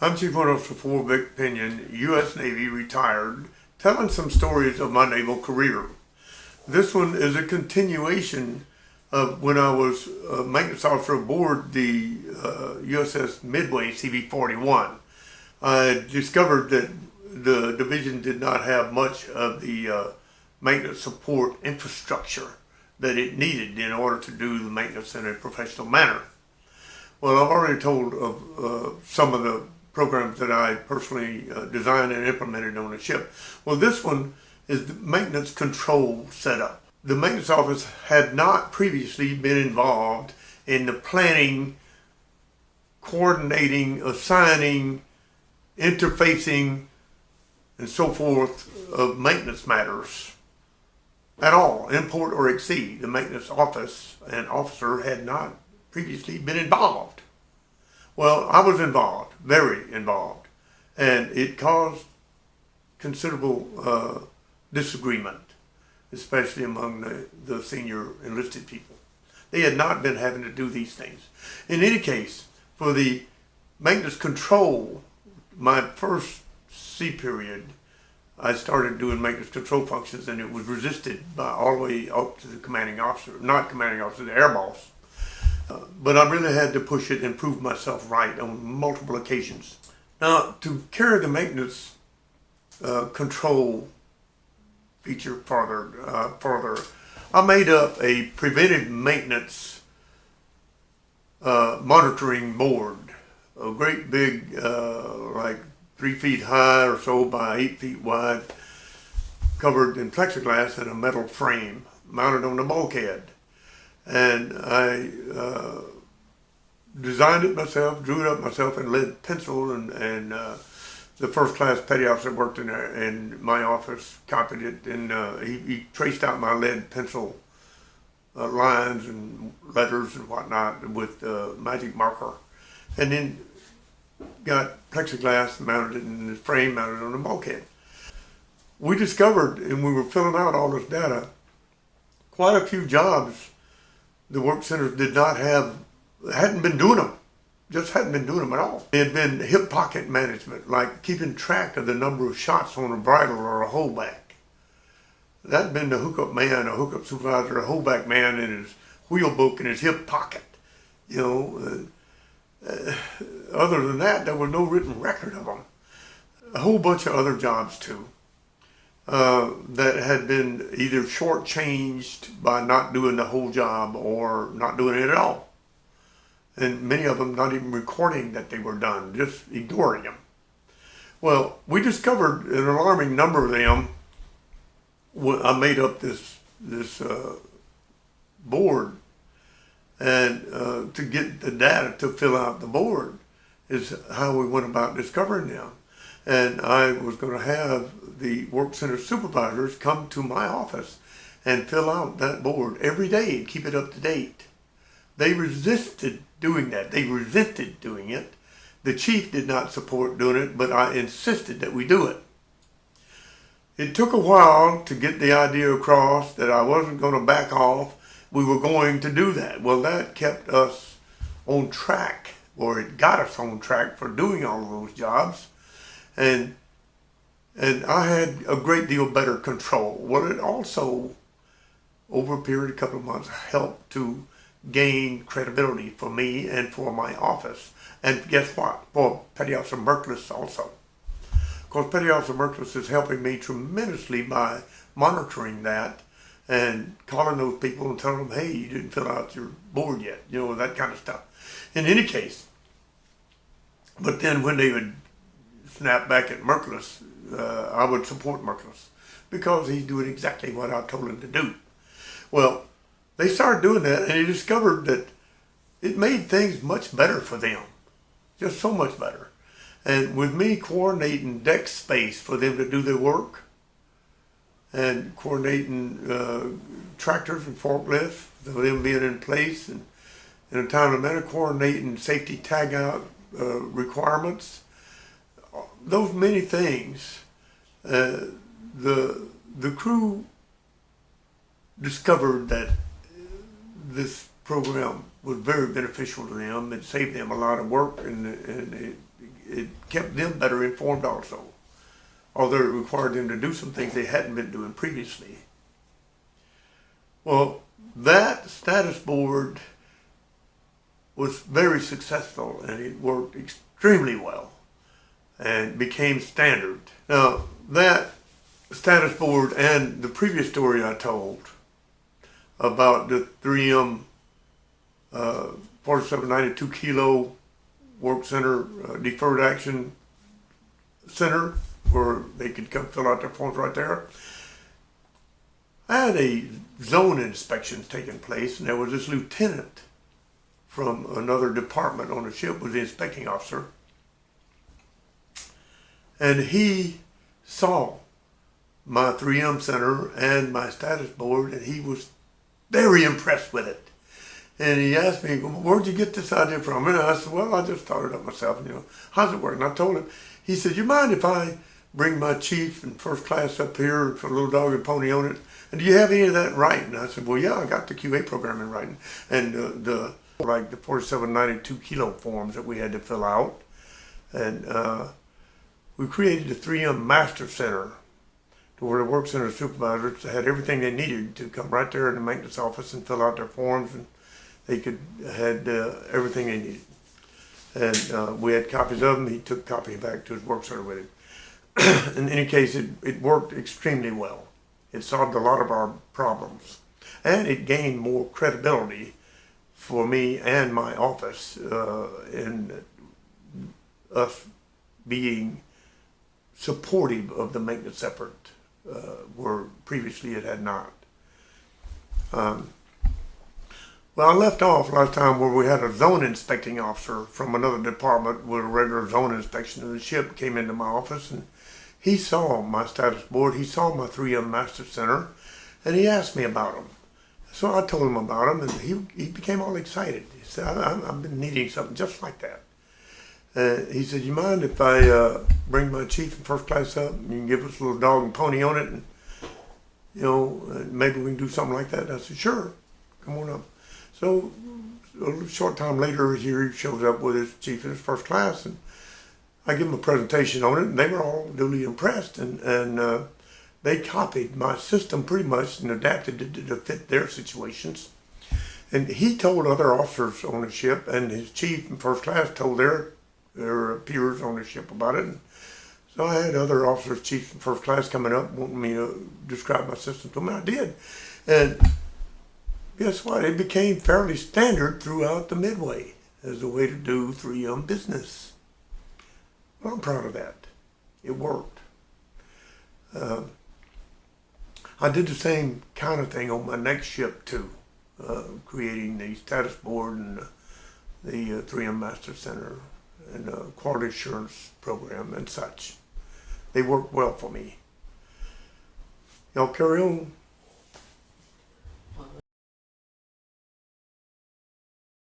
I'm CWO4 Victor Pinion, U.S. Navy, retired, telling some stories of my naval career. This one is a continuation of when I was a maintenance officer aboard the USS Midway CV41. I discovered that the division did not have much of the maintenance support infrastructure that it needed in order to do the maintenance in a professional manner. Well, I've already told of some of the programs that I personally designed and implemented on the ship. Well, this one is the maintenance control setup. The maintenance office had not previously been involved in the planning, coordinating, assigning, interfacing, and so forth of maintenance matters at all, import or exceed. The maintenance office and officer had not previously been involved. Well, I was involved, very involved, and it caused considerable disagreement, especially among the senior enlisted people. They had not been having to do these things. In any case, for the maintenance control, my first sea period, I started doing maintenance control functions, and it was resisted by all the way up to the commanding officer, not commanding officer, the air boss. But I really had to push it and prove myself right on multiple occasions. Now, to carry the maintenance control feature further, I made up a preventive maintenance monitoring board, a great big, like 3 feet high or so by 8 feet wide, covered in plexiglass and a metal frame mounted on the bulkhead. And I designed it myself, drew it up myself in lead pencil, and the first class petty officer worked in my office copied it, and he traced out my lead pencil lines and letters and whatnot with magic marker, and then got plexiglass mounted in the frame mounted on the bulkhead. We discovered, and we were filling out all this data, quite a few jobs the work centers hadn't been doing them, just hadn't been doing them at all. It had been hip pocket management, like keeping track of the number of shots on a bridle or a holdback. That had been the hookup man, a hookup supervisor, a holdback man in his wheel book in his hip pocket. You know, other than that, there was no written record of them. A whole bunch of other jobs too. That had been either shortchanged by not doing the whole job or not doing it at all. And many of them not even recording that they were done, just ignoring them. Well, we discovered an alarming number of them. I made up this board, and to get the data to fill out the board is how we went about discovering them. And I was going to have the work center supervisors come to my office and fill out that board every day and keep it up to date. They resisted doing that. They resented doing it. The chief did not support doing it, but I insisted that we do it. It took a while to get the idea across that I wasn't going to back off. We were going to do that. Well, that kept us on track, or it got us on track for doing all of those jobs. And I had a great deal better control. Well, it also, over a period of a couple of months, helped to gain credibility for me and for my office. And guess what? For Petty Officer Merklis also. Of course, Petty Officer Merklis is helping me tremendously by monitoring that and calling those people and telling them, hey, you didn't fill out your board yet, you know, that kind of stuff. In any case, but then when they would snap back at Merklis, I would support Merklis because he's doing exactly what I told him to do. Well, they started doing that, and they discovered that it made things much better for them, just so much better. And with me coordinating deck space for them to do their work, and coordinating tractors and forklifts, for them being in place, and in a timely manner, coordinating safety tag out requirements, those many things, the crew discovered that this program was very beneficial to them. It saved them a lot of work, and it kept them better informed also, although it required them to do some things they hadn't been doing previously. Well, that status board was very successful, and it worked extremely well and became standard. Now, that status board and the previous story I told about the 3M 4792 kilo work center, deferred action center, where they could come fill out their forms right there. I had a zone inspection taking place, and there was this lieutenant from another department on the ship, was the inspecting officer, and he saw my 3M center and my status board, and he was very impressed with it. And he asked me, "Where'd you get this idea from?" And I said, "Well, I just thought it up myself. How's it work?" And I told him. He said, "You mind if I bring my chief and first class up here and put a little dog and pony on it? And do you have any of that in writing?" I said, "Well, yeah, I got the QA program in writing, and the 4792 kilo forms that we had to fill out, and we created the 3M Master Center, to where the work center supervisors had everything they needed to come right there in the maintenance office and fill out their forms, and they had everything they needed. And we had copies of them. He took a copy back to his work center with him. In any case, it worked extremely well. It solved a lot of our problems, and it gained more credibility for me and my office in us being supportive of the maintenance effort, where previously it had not. Well, I left off last time where we had a zone inspecting officer from another department with a regular zone inspection of the ship came into my office, and he saw my status board, he saw my 3M Master Center, and he asked me about them. So I told him about them, and he became all excited. He said, I've been needing something just like that. He said, "You mind if I bring my chief and first class up, and you can give us a little dog and pony on it, and maybe we can do something like that?" And I said, "Sure, come on up." So a short time later, here he shows up with his chief and his first class, and I give them a presentation on it, and they were all duly impressed, and they copied my system pretty much and adapted it to fit their situations. And he told other officers on the ship, and his chief and first class told their peers on the ship about it. And so I had other officers, chiefs and first class coming up wanting me to describe my system to them, and I did. And guess what? It became fairly standard throughout the Midway as a way to do 3M business. Well, I'm proud of that. It worked. I did the same kind of thing on my next ship too, creating the status board and the 3M Master Center and quality assurance program and such. They worked well for me. Y'all carry on.